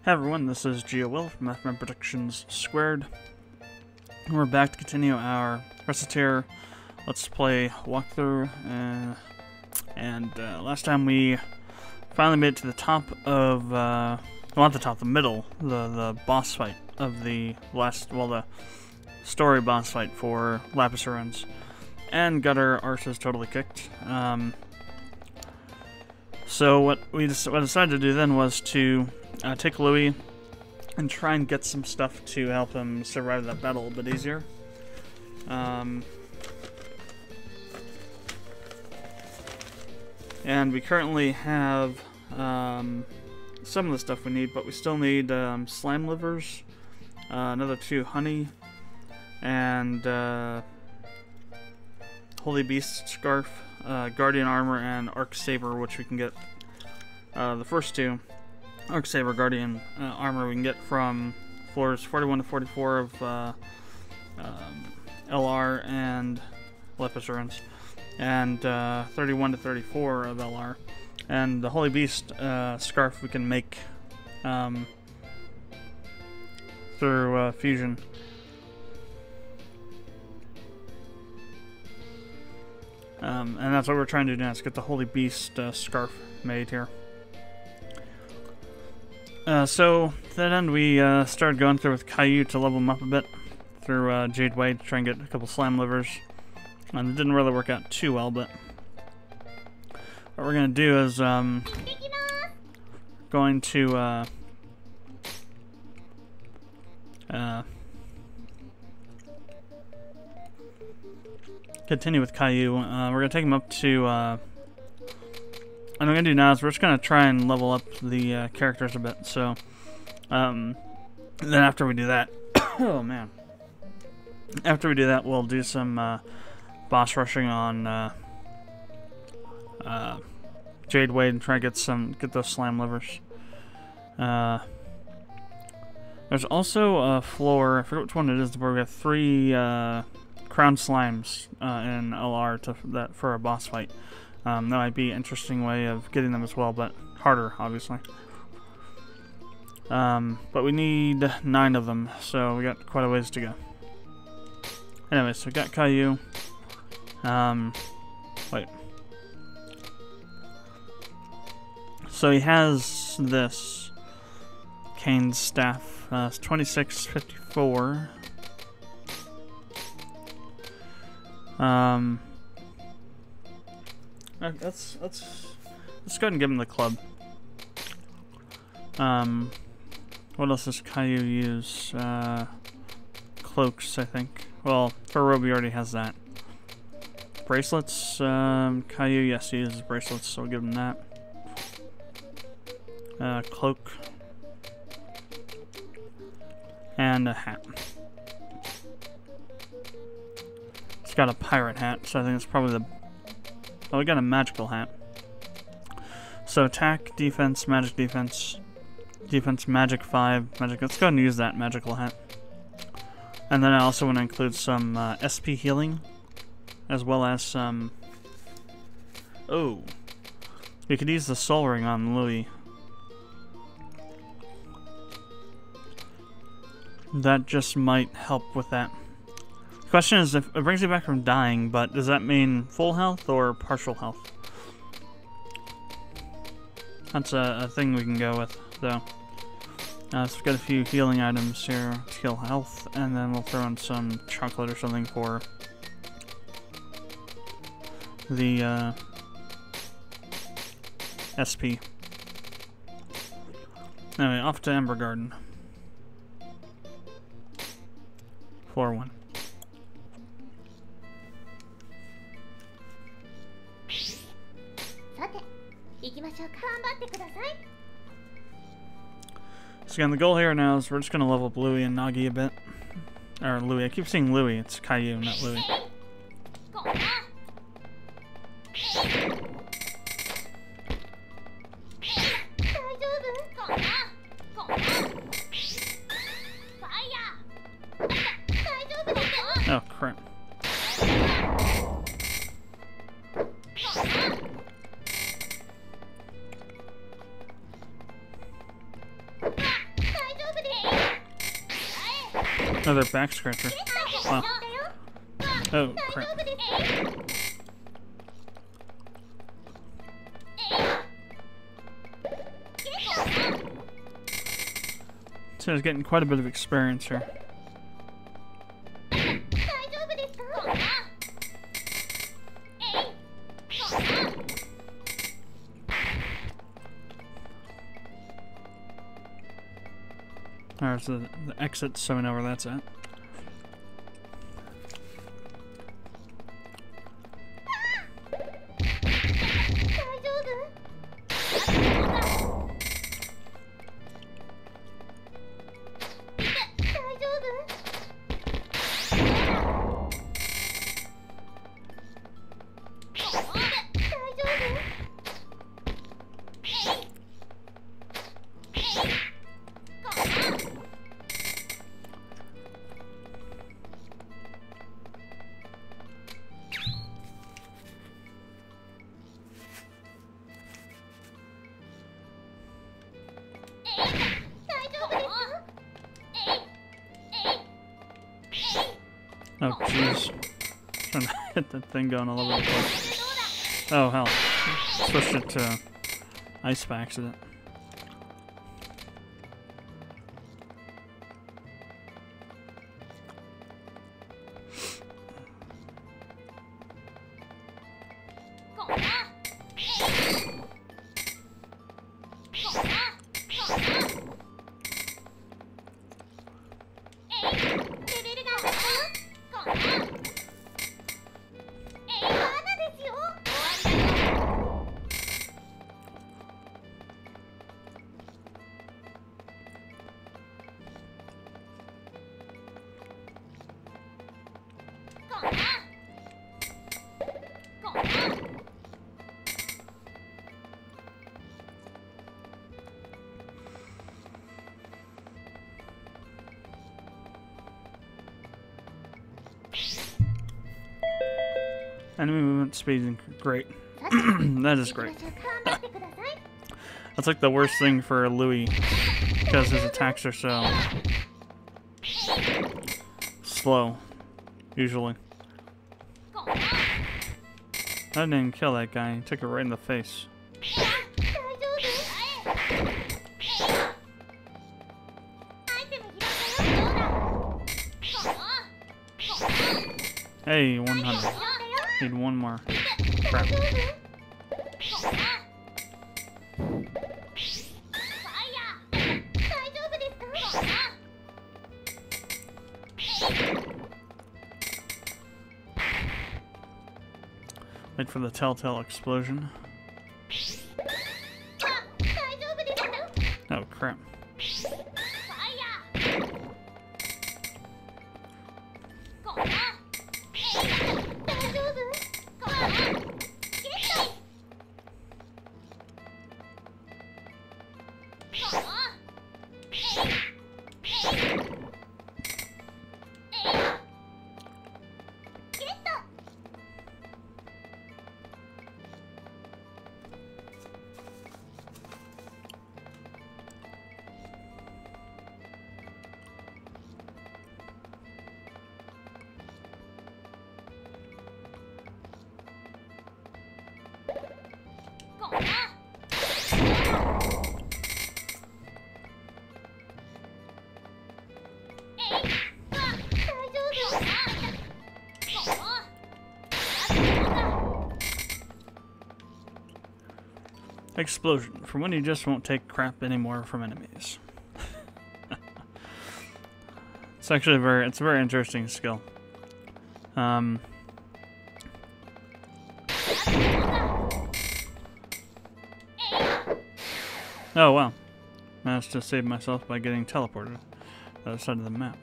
Hi everyone, this is GeoWill from FM Predictions Squared. We're back to continue our Recettear Let's Play walkthrough, and last time we finally made it to the top of, well, not the top, the middle, the boss fight of the last, well, the story boss fight for Lapis Ruins, and got our arses totally kicked. So what I decided to do then was to take Louis and try and get some stuff to help him survive that battle a bit easier. And we currently have some of the stuff we need, but we still need slime livers, another 2 honey, and Holy Beast Scarf, Guardian Armor, and Arc Saber, which we can get the first 2. Arc Saber, Guardian Armor we can get from floors 41 to 44 of LR and Lapis Ruins, and 31 to 34 of LR. And the Holy Beast Scarf we can make through Fusion. And that's what we're trying to do now, is get the Holy Beast Scarf made here. So, to that end, we started going through with Caillou to level him up a bit through Jade Way to try and get a couple slime livers. And it didn't really work out too well, but what we're going to do is going to continue with Caillou. We're going to take him up to what I'm going to do now is we're just going to try and level up the characters a bit. So, then after we do that, oh man. After we do that, we'll do some boss rushing on Jade Wade and try to get those slime livers. There's also a floor, I forget which one it is, where we have 3 crown slimes in LR for a boss fight. That might be an interesting way of getting them as well, but harder, obviously. But we need 9 of them, so we got quite a ways to go. Anyway, so we got Caillou. Wait. So he has this Cain's staff. It's 2654. Let's go ahead and give him the club. What else does Caillou use? Cloaks, I think. Well, for Roby already has that. Bracelets. Caillou, yes, he uses bracelets, so we'll give him that. Cloak. And a hat. He's got a pirate hat, so I think it's probably the... Oh, we got a magical hat. So attack, defense, magic defense, magic 5, magic. Let's go ahead and use that magical hat. And then I also want to include some SP healing, as well as some... Oh, we could use the soul ring on Louis. That just might help with that. The question is, if it brings you back from dying, but does that mean full health or partial health? That's a thing we can go with, though. So we've got a few healing items here to heal health, and then we'll throw in some chocolate or something for the SP. Anyway, off to Ember Garden. Floor 1. So again, the goal here now is we're just going to level up Louis and Nagi a bit. Or Louis, I keep saying Louis, it's Caillou, not Louis. Oh crap. Another back scratcher. Wow. Oh, crap. So I was getting quite a bit of experience here. Alright, so the exit, so we know where that's at. Oh, jeez. Trying to hit that thing going all over the place. Oh, hell. Switched it to ice by accident. Enemy movement speed is great. That is great. That's like the worst thing for Louis, because his attacks are so slow, usually. I didn't even kill that guy, he took it right in the face. Hey, 100. Need one more. Crap. Wait for the telltale explosion. Oh, crap. Explosion, for when you just won't take crap anymore from enemies. It's actually a very interesting skill. Oh wow. Managed to save myself by getting teleported to the other side of the map.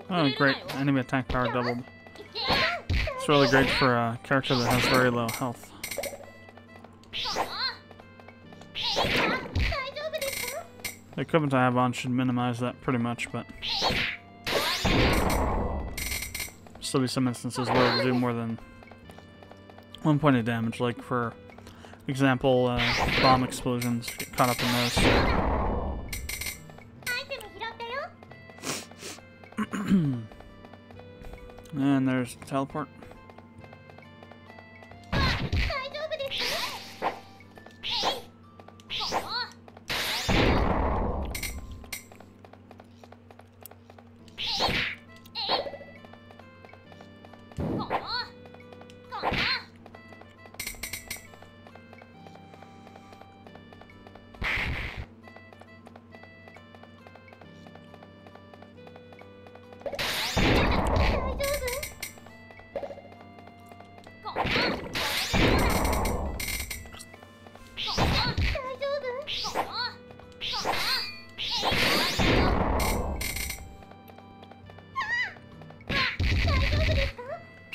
Oh, great. Enemy attack power doubled. It's really great for a character that has very low health. The equipment I have on should minimize that pretty much, but still be some instances where it'll do more than 1 point of damage, like for example, bomb explosions. Get caught up in those. And there's the teleport.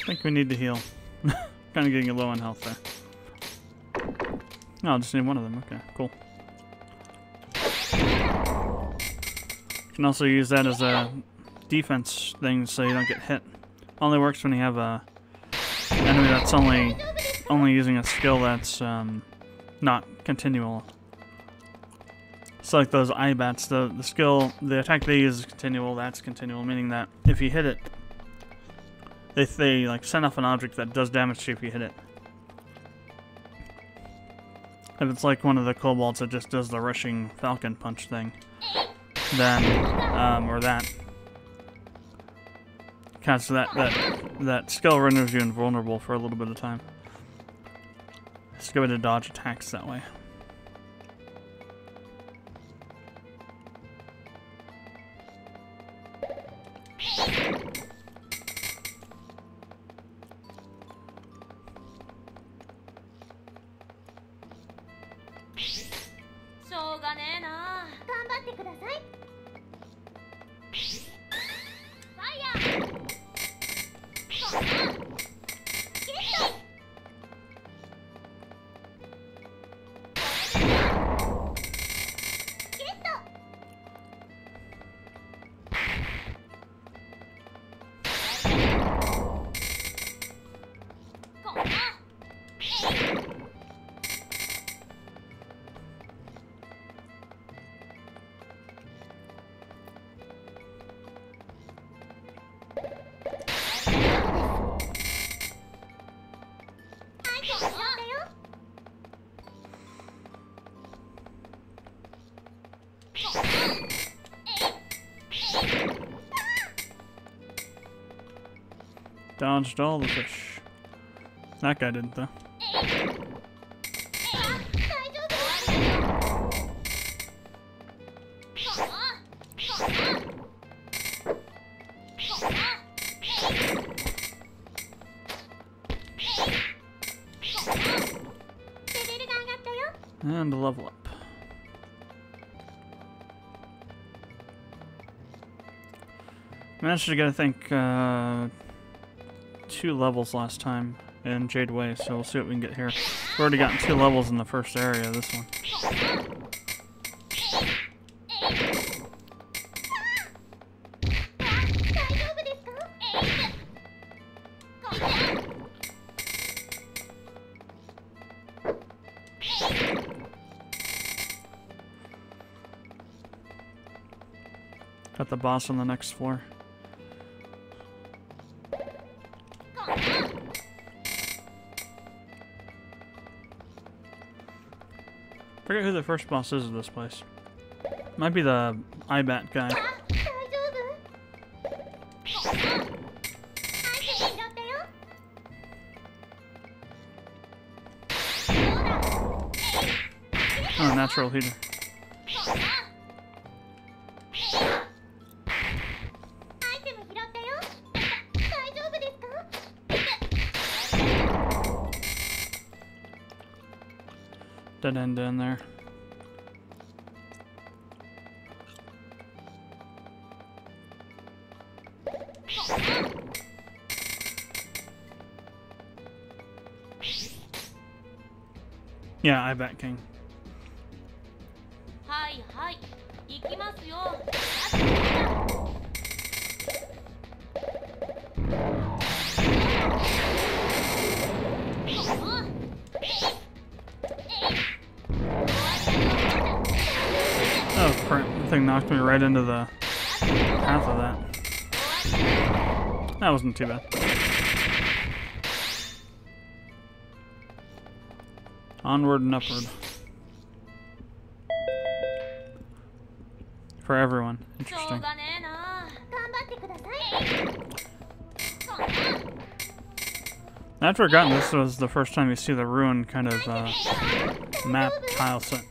I think we need to heal. Kind of getting low on health there. No, I just need one of them. Okay, cool. You can also use that as a defense thing so you don't get hit. Only works when you have a enemy that's only using a skill that's not continual. So like those eye-bats, the attack they use is continual. That's continual, meaning that if you hit it, they like send off an object that does damage to you if you hit it. If it's like one of the kobolds that just does the rushing falcon punch thing, then or that. So that skill renders you invulnerable for a little bit of time. Just go to dodge attacks that way. Dodged all the fish. That guy didn't, though. And a level up. Managed to get, I think, 2 levels last time in Jade Way, so we'll see what we can get here. We've already gotten 2 levels in the first area of this one. Got the boss on the next floor. Forget who the first boss is of this place. Might be the eye-bat guy. Oh, natural heater. Dead end down there. Yeah, I bet King. Oh crap, that thing knocked me right into the path of that. That wasn't too bad. Onward and upward. For everyone. Interesting. I'd forgotten this was the first time you see the ruin kind of map tile set.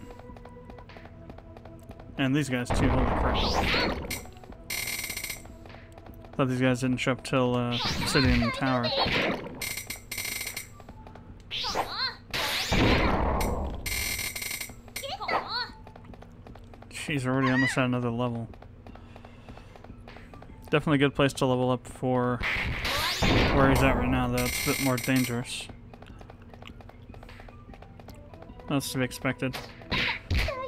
And these guys too, holy crap. Thought these guys didn't show up till City and Tower. Jeez, we're already almost at another level. Definitely a good place to level up for where he's at right now, though. It's a bit more dangerous. That's to be expected.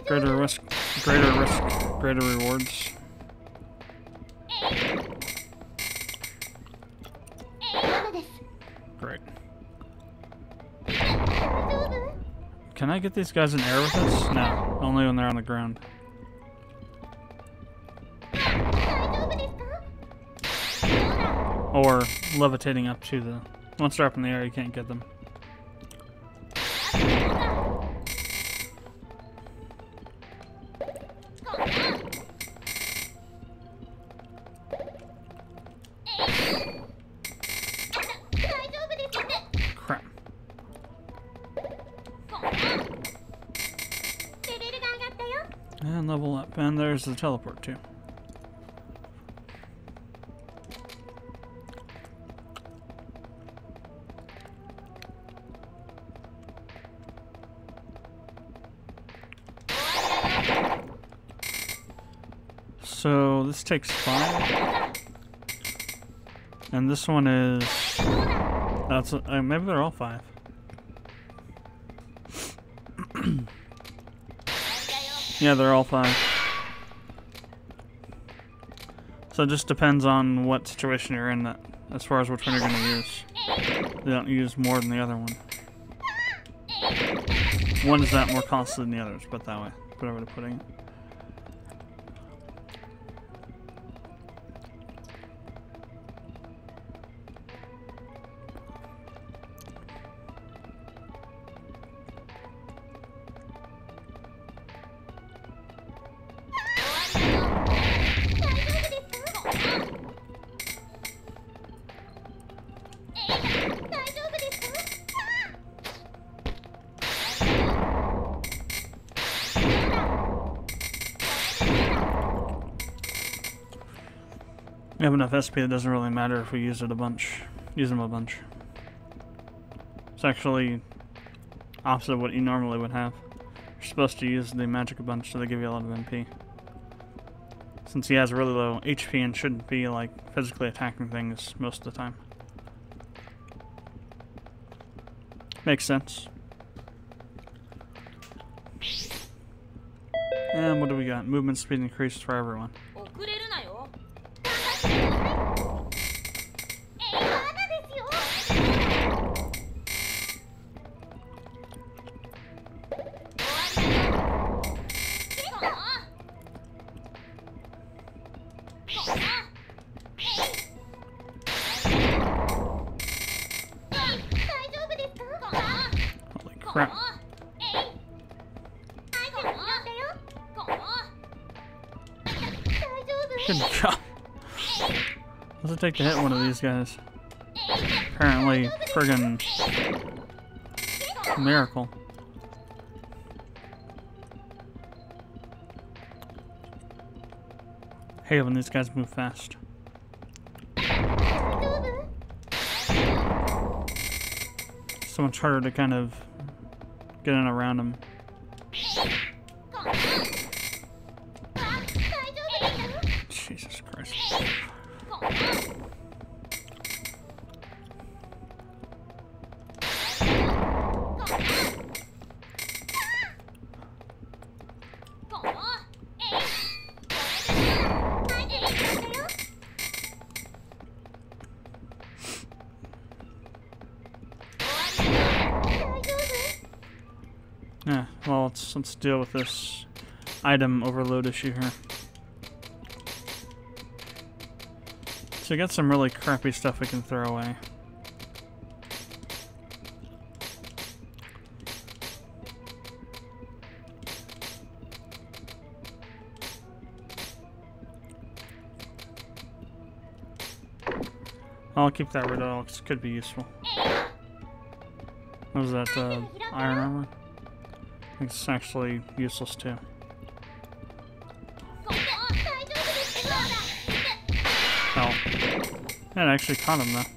Greater risk, greater rewards. Great. Can I get these guys in air with us? No, only when they're on the ground. Or levitating up to the... Once they're up in the air, you can't get them. Crap. And level up. And there's the teleport too. So this takes 5, and this one is that's maybe they're all 5. Yeah, they're all 5. So it just depends on what situation you're in, that as far as which one you're going to use. They don't use more than the other one. One is that more costly than the others, but that way. Better way to putting it. We have enough SP, it doesn't really matter if we use it a bunch. Use them a bunch. It's actually opposite of what you normally would have. You're supposed to use the magic a bunch so they give you a lot of MP. Since he has really low HP and shouldn't be like physically attacking things most of the time. Makes sense. And what do we got? Movement speed increased for everyone. Holy crap. Good job. What's it take to hit one of these guys? Apparently, friggin' miracle. Hate when these guys move fast. So much harder to kind of get in around them. Jesus Christ. Yeah, well, let's deal with this item overload issue here. So we got some really crappy stuff we can throw away. I'll keep that rid of, it could be useful. What was that, iron armor? I think it's actually useless too. Oh. That actually caught him though.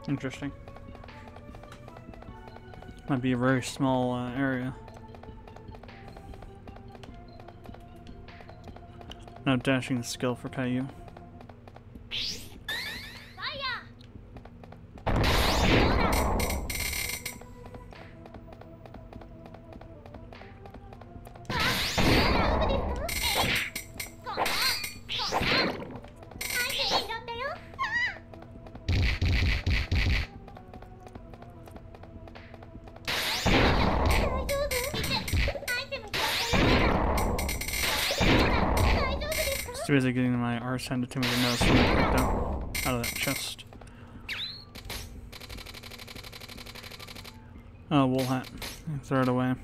Interesting. Might be a very small area. No dashing skill for Caillou. Too busy getting my arse handed to me to notice when I picked up out of that chest. Oh, wool hat. Throw it away.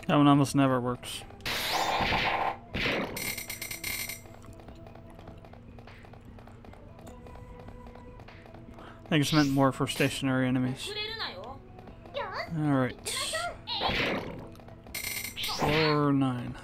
That one almost never works. I think it's meant more for stationary enemies. Alright. Floor 9.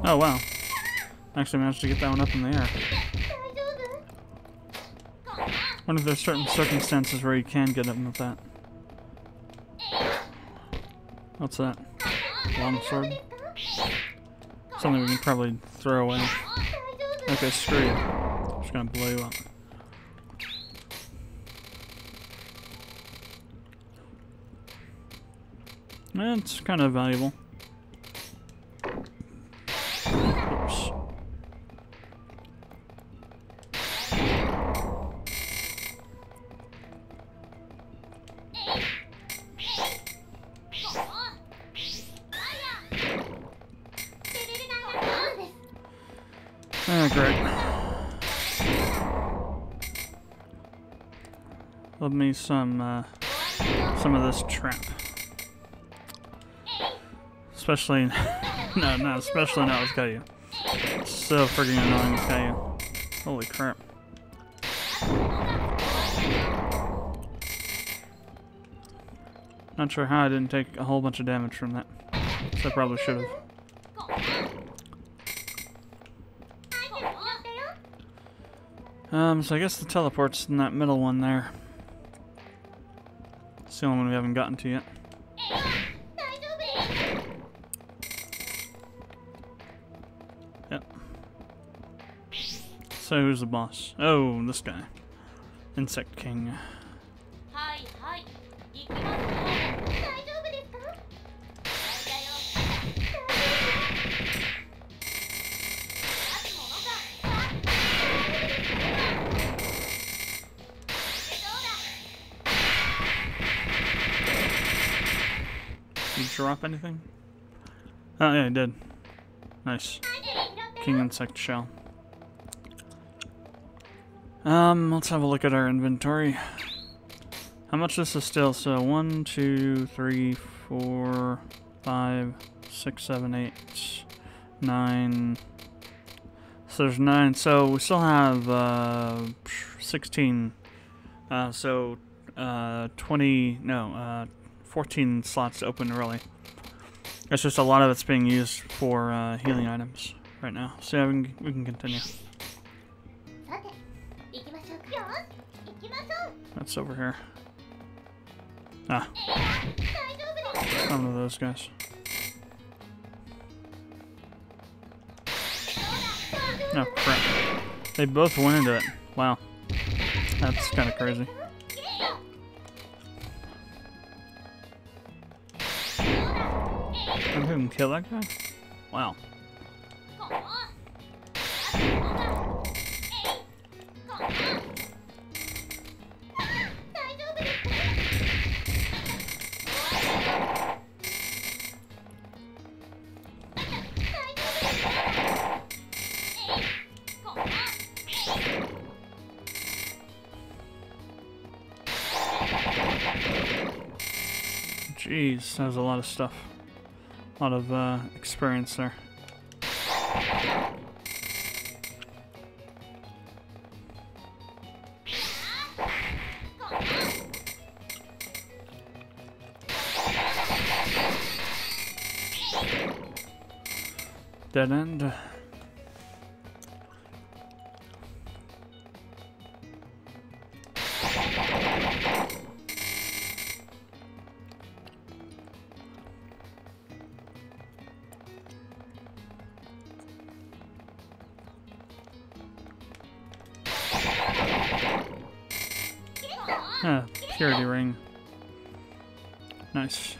Oh wow. Actually managed to get that one up in the air. Wonder if there's certain circumstances where you can get him with that. What's that? Longsword? Something we can probably throw away. Okay, screw you. I'm just gonna blow you up. It's kind of valuable. Oops. Oh, great. Love me some of this trap. Especially, no, not especially not with Caillou. It's so friggin' annoying with Caillou. Holy crap. Not sure how I didn't take a whole bunch of damage from that. So I probably should have. So I guess the teleport's in that middle one there. It's the only one we haven't gotten to yet. Yep. So who's the boss? Oh, this guy. Insect King. Did you drop anything? Oh yeah, he did. Nice. King Insect Shell. Let's have a look at our inventory. How much this is still? So 1, 2, 3, 4, 5, 6, 7, 8, 9. So there's 9. So we still have 16. 20. No. 14 slots open, really. It's just a lot of it's being used for healing items right now. So yeah, we can continue. That's over here. Ah. One of those guys. Oh crap. They both went into it. Wow. That's kind of crazy. I didn't kill that guy? Wow. Jeez, that was a lot of stuff. A lot of experience there. Dead end. Ah, purity ring. Nice.